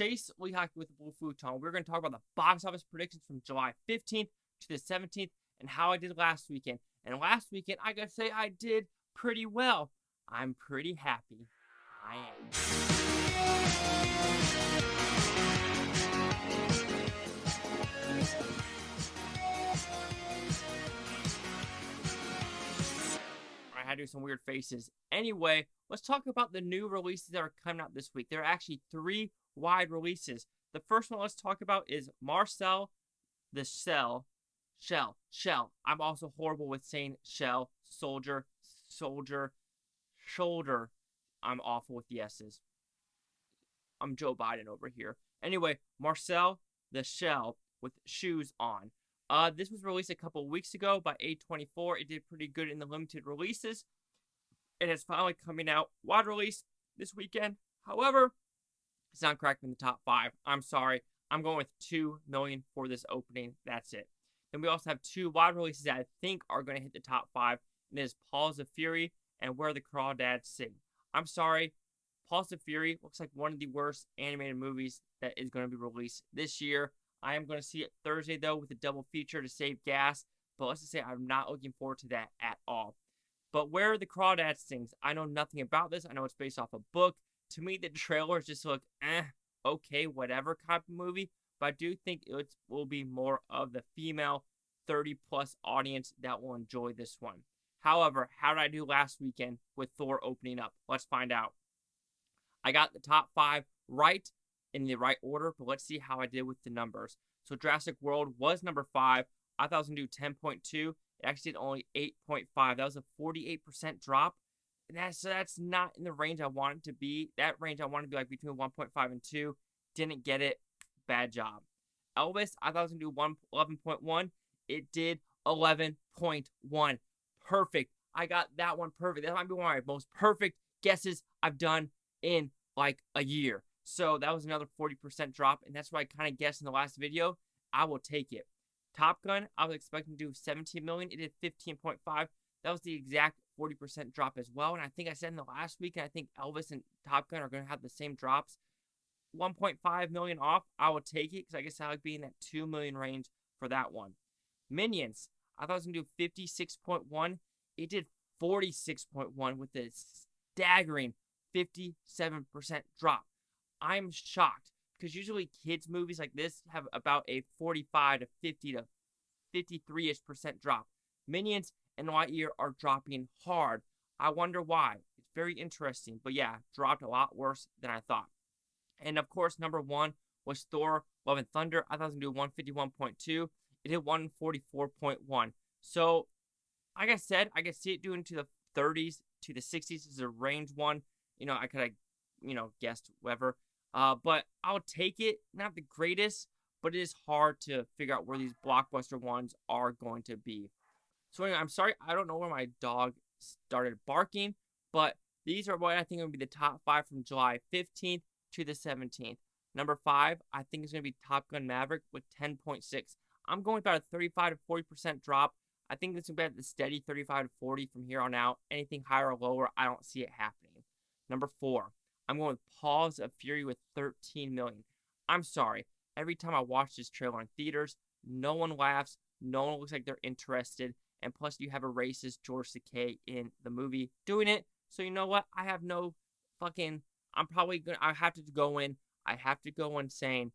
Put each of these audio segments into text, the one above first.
Chase Lehocky with Futon. We're going to talk about the box office predictions from July 15th to the 17th and how I did last weekend. And last weekend, I gotta say, I did pretty well. I'm pretty happy. I am. I had to do some weird faces. Anyway, let's talk about the new releases that are coming out this week. There are actually 3 wide releases. The first one let's talk about is Marcel the Shell. Shell. I'm also horrible with saying shell, soldier, shoulder. I'm awful with the S's. I'm Joe Biden over here. Anyway, Marcel the Shell with shoes on. This was released a couple weeks ago by A24. It did pretty good in the limited releases. And it's finally coming out wide release this weekend. However, it's not cracking the top 5. I'm sorry. I'm going with 2 million for this opening. That's it. Then we also have 2 wide releases that I think are going to hit the top 5. And it is Paws of Fury and Where the Crawdads Sing. I'm sorry. Paws of Fury looks like one of the worst animated movies that is going to be released this year. I am going to see it Thursday, though, with a double feature to save gas. But let's just say I'm not looking forward to that at all. But Where the Crawdads Sings, I know nothing about this. I know it's based off a book. To me, the trailers just look, okay, whatever type of movie. But I do think it will be more of the female 30-plus audience that will enjoy this one. However, how did I do last weekend with Thor opening up? Let's find out. I got the top 5 right in the right order, but let's see how I did with the numbers. So Jurassic World was number 5. I thought I was going to do 10.2. It actually did only 8.5. That was a 48% drop. And that's not in the range I want it to be. That range I want it to be like between 1.5 and 2. Didn't get it. Bad job. Elvis, I thought I was going to do 11.1. It did 11.1. Perfect. I got that one perfect. That might be one of my most perfect guesses I've done in like a year. So that was another 40% drop, and that's what I kind of guessed in the last video. I will take it. Top Gun, I was expecting to do 17 million. It did 15.5. That was the exact 40% drop as well. And I think I said in the last week, and I think Elvis and Top Gun are going to have the same drops. 1.5 million off. I will take it because I guess I like being in that 2 million range for that one. Minions, I thought I was going to do 56.1. It did 46.1 with a staggering 57% drop. I'm shocked because usually kids movies like this have about a 45 to 50 to 53-ish% drop. Minions and Lightyear are dropping hard. I wonder why. It's very interesting. But yeah, dropped a lot worse than I thought. And of course, number 1 was Thor Love and Thunder. I thought I was going to do 151.2. It hit 144.1. So, like I said, I could see it doing to the 30s to the 60s. This is a range one. I could have, guessed whatever. But I'll take it. Not the greatest, but it is hard to figure out where these blockbuster ones are going to be. So anyway, I'm sorry, I don't know where my dog started barking, but these are what I think are going to be the top 5 from July 15th to the 17th. Number 5, I think is going to be Top Gun Maverick with 10.6. I'm going about a 35 to 40% drop. I think this will be at the steady 35 to 40 from here on out. Anything higher or lower, I don't see it happening. Number 4, I'm going with Paws of Fury with 13 million. I'm sorry. Every time I watch this trailer in theaters, no one laughs. No one looks like they're interested. And plus, you have a racist George Takei in the movie doing it. So you know what? I have no fucking... I have to go in saying,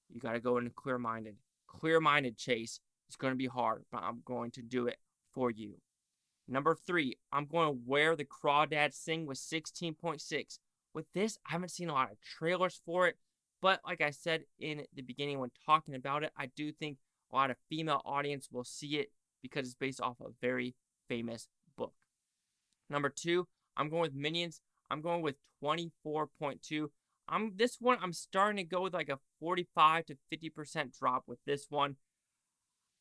you got to go in clear-minded. Clear-minded, Chase. It's going to be hard, but I'm going to do it for you. Number 3, I'm going to Where the Crawdads Sing with 16.6. With this, I haven't seen a lot of trailers for it, but like I said in the beginning when talking about it, I do think a lot of female audience will see it because it's based off a very famous book. Number 2, I'm going with Minions. I'm going with 24.2. This one, I'm starting to go with like a 45 to 50% drop with this one.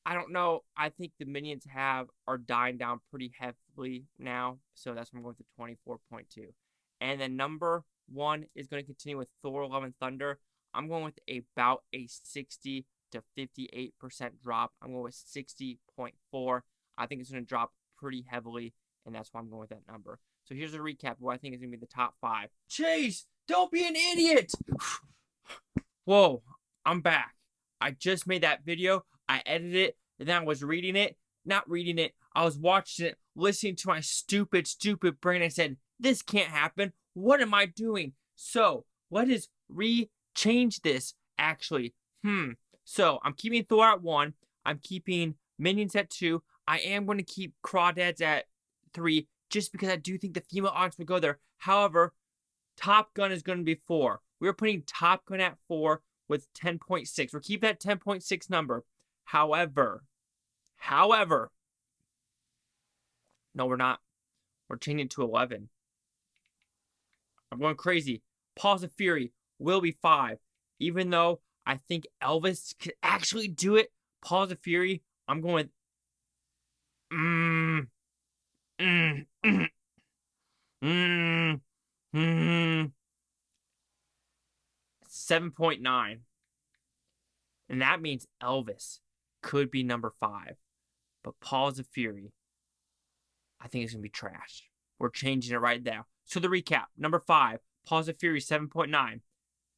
I don't know. I think the Minions are dying down pretty heavily now, so that's why I'm going with the 24.2. And then number 1 is going to continue with Thor Love and Thunder. I'm going with about a 60 to 58% drop. I'm going with 60.4. I think it's going to drop pretty heavily, and that's why I'm going with that number. So here's a recap of what I think is going to be the top 5. Chase, don't be an idiot! Whoa, I'm back. I just made that video. I edited it, and then I was reading it. Not reading it. I was watching it, listening to my stupid brain. I said, this can't happen. What am I doing? So, let us change this, actually. So, I'm keeping Thor at 1. I'm keeping Minions at 2. I am going to keep Crawdads at 3, just because I do think the female audience will go there. However, Top Gun is going to be 4. We're putting Top Gun at 4 with 10.6. We're keeping that 10.6 number. However, no, we're not. We're changing it to 11. I'm going crazy. Paws of Fury will be 5. Even though I think Elvis could actually do it, Paws of Fury, I'm going with 7.9. And that means Elvis could be number 5. But Paws of Fury, I think it's going to be trash. We're changing it right now. So the recap. Number 5, Paws of Fury, 7.9.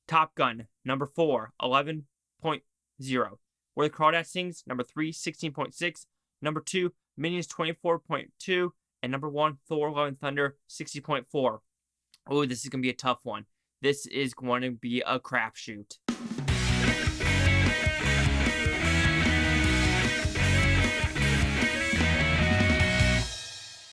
Top Gun, number 4, 11.0. Where the Crawdads Sings, number 3, 16.6. Number 2, Minions, 24.2. And number 1, Thor, Love and Thunder, 60.4. Oh, this is going to be a tough one. This is going to be a crapshoot.